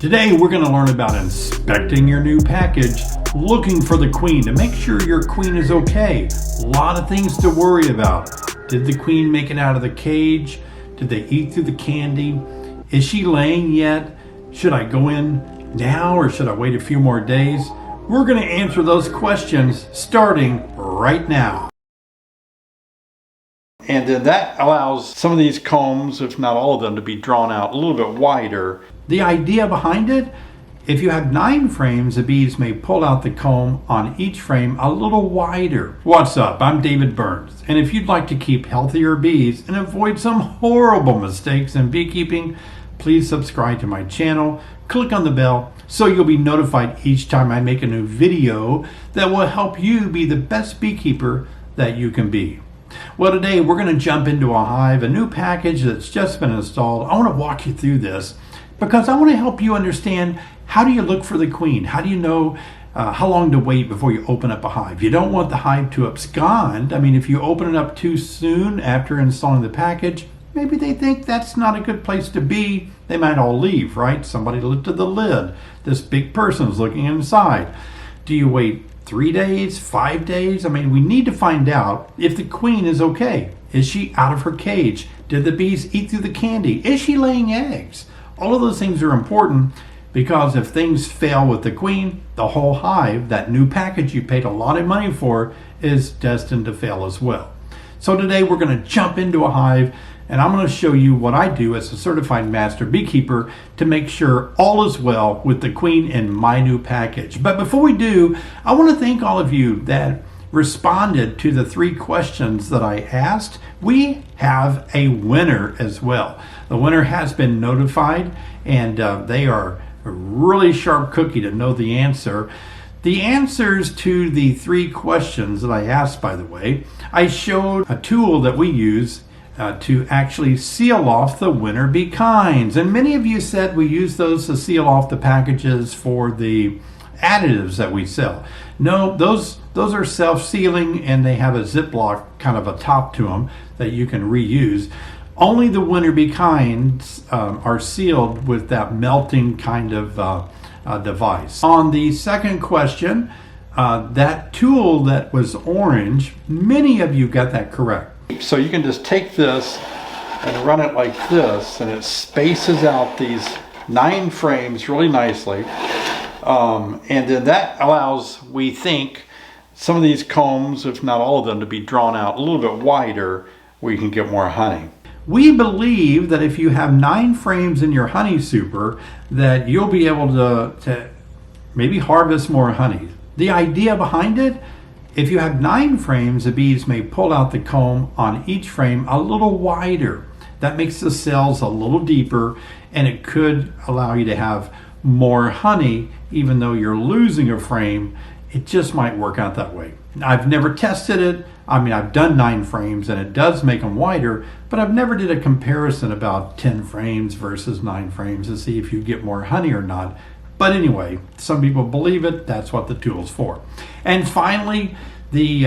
Today we're going to learn about inspecting your new package, looking for the queen to make sure your queen is okay. A lot of things to worry about. Did the queen make it out of the cage? Did they eat through the candy? Is she laying yet? Should I go in now or should I wait a few more days? We're going to answer those questions starting right now. And then that allows some of these combs, if not all of them, to be drawn out a little bit wider. The idea behind it, if you have 9 frames, the bees may pull out the comb on each frame a little wider. What's up? I'm David Burns, and if you'd like to keep healthier bees and avoid some horrible mistakes in beekeeping, please subscribe to my channel, click on the bell so you'll be notified each time I make a new video that will help you be the best beekeeper that you can be. Well, today we're going to jump into a hive, a new package that's just been installed. I want to walk you through this because I want to help you understand how do you look for the queen? How do you know how long to wait before you open up a hive? You don't want the hive to abscond. I mean, if you open it up too soon after installing the package, maybe they think that's not a good place to be. They might all leave, right? Somebody lifted the lid. This big person's looking inside. Do you wait 3 days, 5 days? I mean, we need to find out if the queen is okay. Is she out of her cage? Did the bees eat through the candy? Is she laying eggs? All of those things are important because if things fail with the queen, the whole hive, that new package you paid a lot of money for, is destined to fail as well. So today we're going to jump into a hive and I'm going to show you what I do as a certified master beekeeper to make sure all is well with the queen in my new package. But before we do, I want to thank all of you that responded to the 3 questions that I asked. We have a winner as well. The winner has been notified and they are a really sharp cookie to know the answer. The answers to the 3 questions that I asked, by the way, I showed a tool that we use to actually seal off the winter bee kinds. And many of you said we use those to seal off the packages for the additives that we sell. No, those are self-sealing and they have a Ziploc kind of a top to them that you can reuse. Only the winter bee kinds are sealed with that melting kind of device. On the second question, that tool that was orange, many of you got that correct. So you can just take this and run it like this and it spaces out these 9 frames really nicely. And then that allows, we think, some of these combs, if not all of them, to be drawn out a little bit wider where you can get more honey. We believe that if you have 9 frames in your honey super, that you'll be able to maybe harvest more honey. The idea behind it, if you have 9 frames, the bees may pull out the comb on each frame a little wider. That makes the cells a little deeper and it could allow you to have more honey even though you're losing a frame. It just might work out that way. I've never tested it. I mean, I've done 9 frames and it does make them wider, but I've never did a comparison about 10 frames versus 9 frames to see if you get more honey or not. But anyway, some people believe it. That's what the tool's for. And finally, the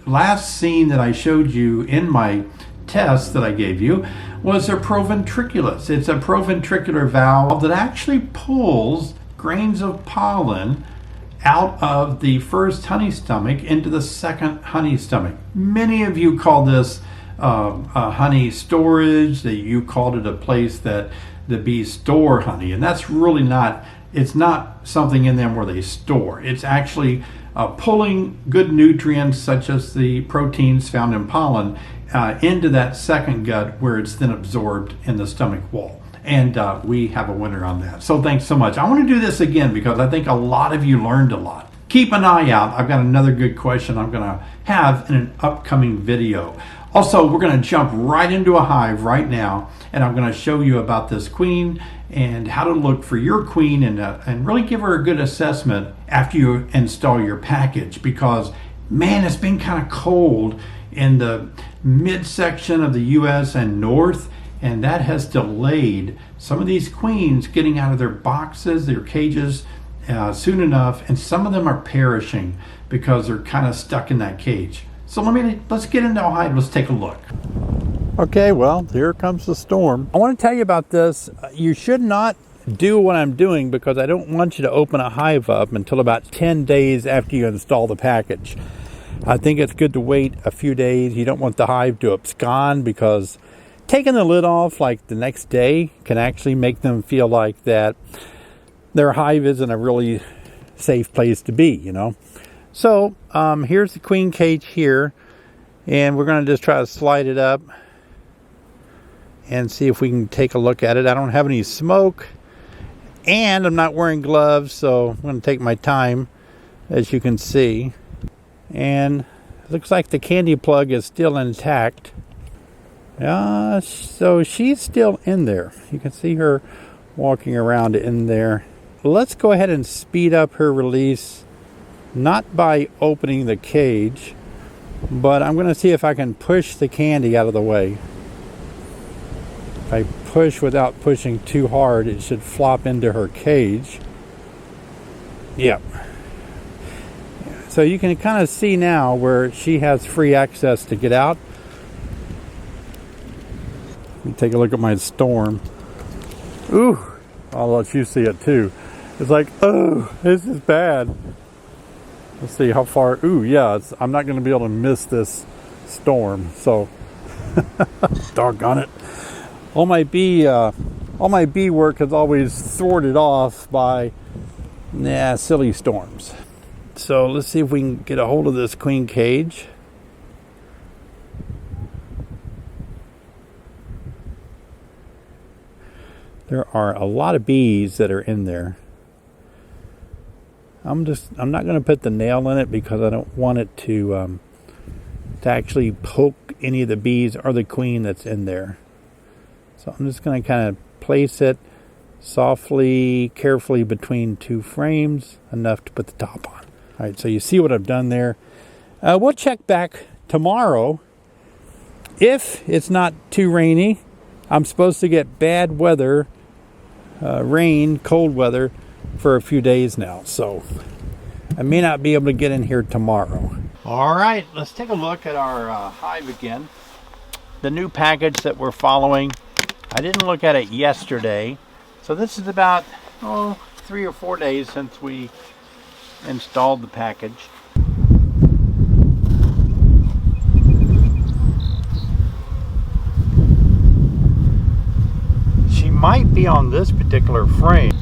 last scene that I showed you in my test that I gave you was a proventriculus. It's a proventricular valve that actually pulls grains of pollen out of the first honey stomach into the second honey stomach. Many of you call this honey storage. That you called it a place that the bees store honey, and that's really not. It's not something in them where they store. It's actually pulling good nutrients such as the proteins found in pollen into that second gut where it's then absorbed in the stomach wall. And we have a winner on that. So thanks so much. I want to do this again because I think a lot of you learned a lot. Keep an eye out. I've got another good question I'm going to have in an upcoming video. Also, we're going to jump right into a hive right now, and I'm going to show you about this queen and how to look for your queen and really give her a good assessment after you install your package, because man, it's been kind of cold in the midsection of the US and north, and that has delayed some of these queens getting out of their boxes, their cages soon enough, and some of them are perishing because they're kind of stuck in that cage. So let's get into a hive. Let's take a look. Okay, well, here comes the storm. I want to tell you about this. You should not do what I'm doing because I don't want you to open a hive up until about 10 days after you install the package. I think it's good to wait a few days. You don't want the hive to abscond, because taking the lid off like the next day can actually make them feel like that their hive isn't a really safe place to be, you know. So here's the queen cage here, and we're going to just try to slide it up and see if we can take a look at it. I don't have any smoke, and I'm not wearing gloves, so I'm going to take my time, as you can see. And it looks like the candy plug is still intact. So she's still in there. You can see her walking around in there. Let's go ahead and speed up her release, not by opening the cage, but I'm going to see if I can push the candy out of the way. If I push without pushing too hard, it should flop into her cage. Yep. So you can kind of see now where she has free access to get out. Let me take a look at my storm. Ooh, I'll let you see it too. It's like, oh, this is bad. Let's see how far. Ooh, yeah, I'm not going to be able to miss this storm. So, doggone it. All my bee work is always thwarted off by silly storms. So let's see if we can get a hold of this queen cage. There are a lot of bees that are in there. I'm not going to put the nail in it because I don't want it to actually poke any of the bees or the queen that's in there. So I'm just going to kind of place it softly, carefully between two frames, enough to put the top on. All right, so you see what I've done there. We'll check back tomorrow. If it's not too rainy, I'm supposed to get bad weather, rain, cold weather for a few days now. So I may not be able to get in here tomorrow. All right, let's take a look at our hive again. The new package that we're following. I didn't look at it yesterday. So this is about 3 or 4 days since we installed the package. She might be on this particular frame.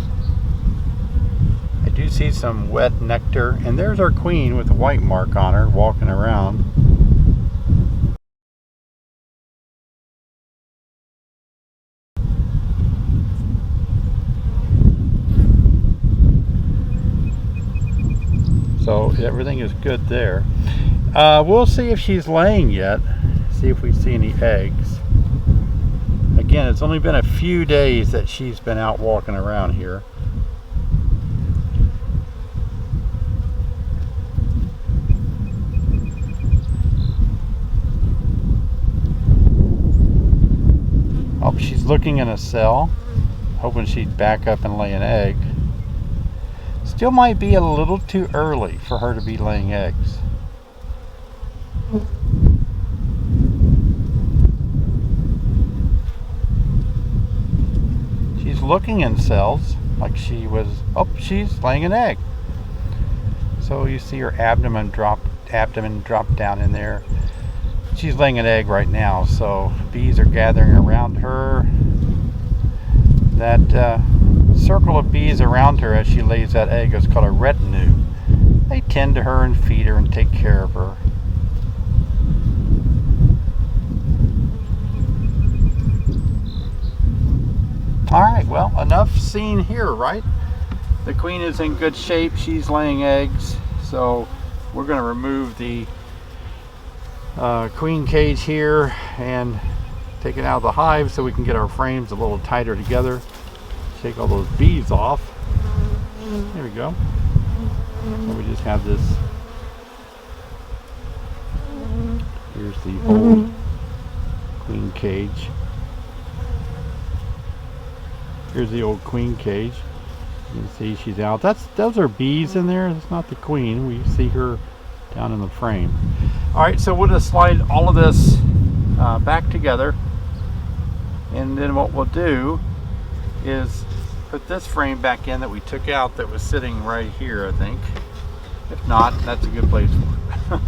I do see some wet nectar, and there's our queen with a white mark on her walking around. So everything is good there. We'll see if she's laying yet. See if we see any eggs. Again, it's only been a few days that she's been out walking around here. Oh, she's looking in a cell, hoping she'd back up and lay an egg. Still might be a little too early for her to be laying eggs. She's looking in cells like she was. Oh, she's laying an egg. So you see her abdomen drop down in there. She's laying an egg right now, so bees are gathering around her. That circle of bees around her as she lays that egg is called a retinue. They tend to her and feed her and take care of her. Alright, well, enough seen here, right? The queen is in good shape. She's laying eggs, so we're going to remove the queen cage here and take it out of the hive so we can get our frames a little tighter together. Take all those bees off. There we go. So we just have this. Here's the old queen cage. Here's the old queen cage. You can see she's out. Those are bees in there. That's not the queen. We see her down in the frame. All right, so we'll just slide all of this back together, and then what we'll do is put this frame back in that we took out that was sitting right here, I think. If not, that's a good place for it.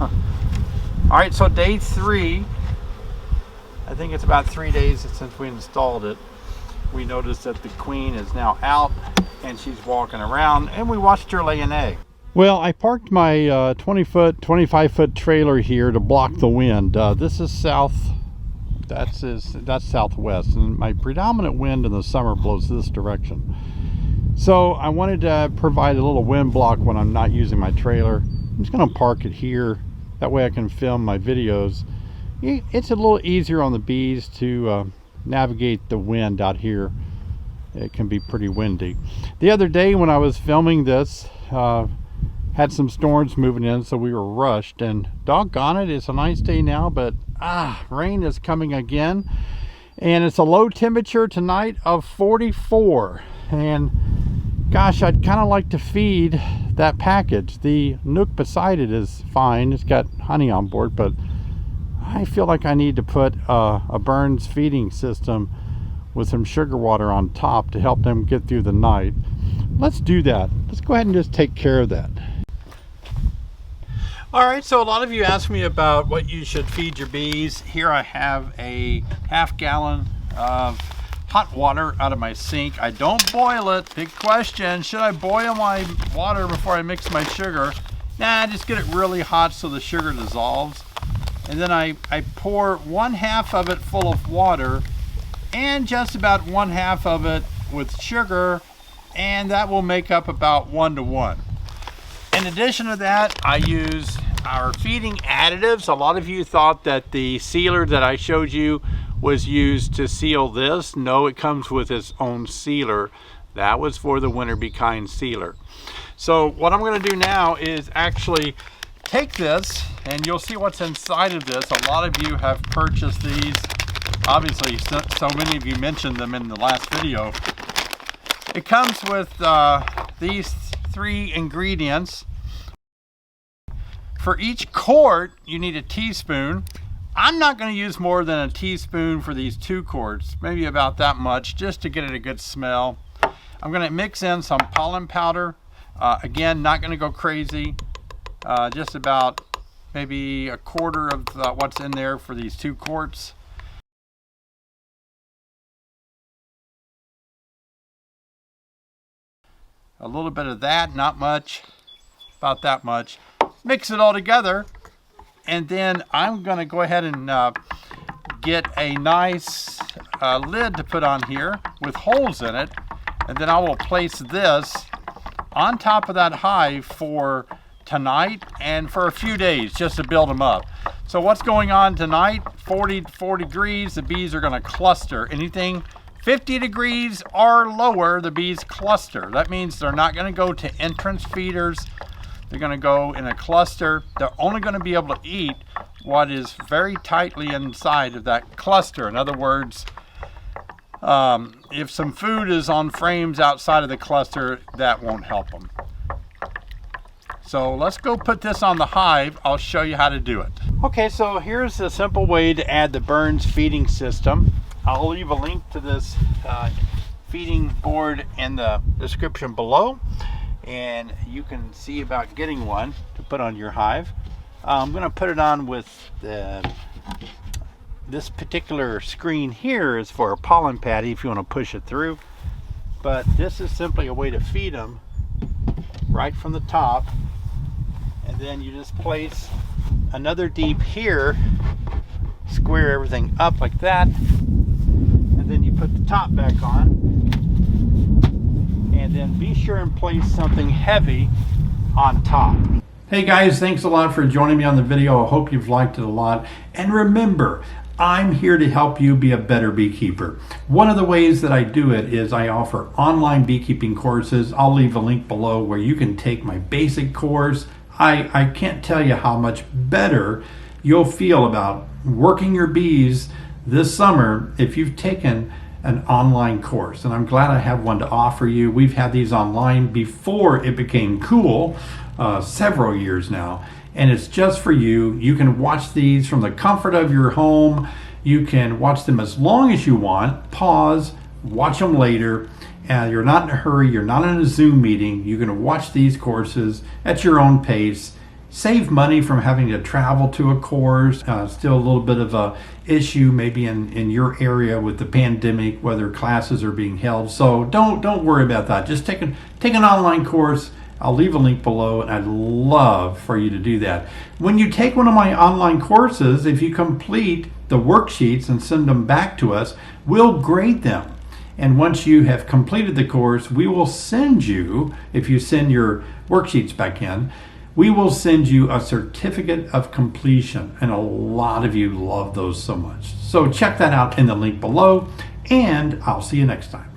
All right, so day 3, I think it's about 3 days since we installed it. We noticed that the queen is now out and she's walking around, and we watched her lay an egg. Well, I parked my 20-foot, 25-foot trailer here to block the wind. This is south, that's southwest, and my predominant wind in the summer blows this direction. So I wanted to provide a little wind block when I'm not using my trailer. I'm just going to park it here. That way I can film my videos. It's a little easier on the bees to navigate the wind out here. It can be pretty windy. The other day when I was filming this, had some storms moving in, so we were rushed, and doggone it, it's a nice day now, but rain is coming again, and it's a low temperature tonight of 44. And gosh, I'd kind of like to feed that package. The Nook beside it is fine, it's got honey on board, but I feel like I need to put a Burns feeding system with some sugar water on top to help them get through the night. Let's do that. Let's go ahead and just take care of that. All right, so a lot of you asked me about what you should feed your bees. Here I have a ½ gallon of hot water out of my sink. I don't boil it. Big question. Should I boil my water before I mix my sugar? Nah, just get it really hot so the sugar dissolves. And then I pour 1/2 of it full of water and just about 1/2 of it with sugar, and that will make up about 1 to 1. In addition to that, I use our feeding additives. A lot of you thought that the sealer that I showed you was used to seal this. No, it comes with its own sealer. That was for the Winter Be Kind sealer. So what I'm going to do now is actually take this, and you'll see what's inside of this. A lot of you have purchased these. Obviously, so many of you mentioned them in the last video. It comes with these 3 ingredients. For each quart, you need a teaspoon. I'm not going to use more than a teaspoon for these 2 quarts, maybe about that much, just to get it a good smell. I'm going to mix in some pollen powder. Again, not going to go crazy. Just about maybe 1/4 of what's in there for these 2 quarts. A little bit of that, not much, about that much. Mix it all together, and then I'm going to go ahead and get a nice lid to put on here with holes in it, and then I will place this on top of that hive for tonight and for a few days just to build them up. So what's going on tonight? 44 degrees, the bees are going to cluster. Anything 50 degrees or lower, the bees cluster. That means they're not going to go to entrance feeders. They're going to go in a cluster. They're only going to be able to eat what is very tightly inside of that cluster. In other words, if some food is on frames outside of the cluster, that won't help them. So let's go put this on the hive. I'll show you how to do it. Okay, so here's a simple way to add the Burns feeding system. I'll leave a link to this feeding board in the description below, and you can see about getting one to put on your hive. I'm going to put it on with this particular screen here is for a pollen patty if you want to push it through, but this is simply a way to feed them right from the top, and then you just place another deep here, square everything up like that, and then you put the top back on, and then be sure and place something heavy on top. Hey guys, thanks a lot for joining me on the video. I hope you've liked it a lot, and remember, I'm here to help you be a better beekeeper. One of the ways that I do it is I offer online beekeeping courses. I'll leave a link below where you can take my basic course. I can't tell you how much better you'll feel about working your bees this summer if you've taken an online course, and I'm glad I have one to offer you. We've had these online before it became cool, several years now, and it's just for you. You can watch these from the comfort of your home. You can watch them as long as you want, pause, watch them later, You're not in a hurry. You're not in a Zoom meeting. You're going to watch these courses at your own pace. Save money from having to travel to a course. Still a little bit of a issue maybe in your area with the pandemic, whether classes are being held. So don't worry about that. Just take an online course. I'll leave a link below, and I'd love for you to do that. When you take one of my online courses, if you complete the worksheets and send them back to us, we'll grade them. And once you have completed the course, we will send you, if you send your worksheets back in, we will send you a certificate of completion. And a lot of you love those so much. So check that out in the link below, and I'll see you next time.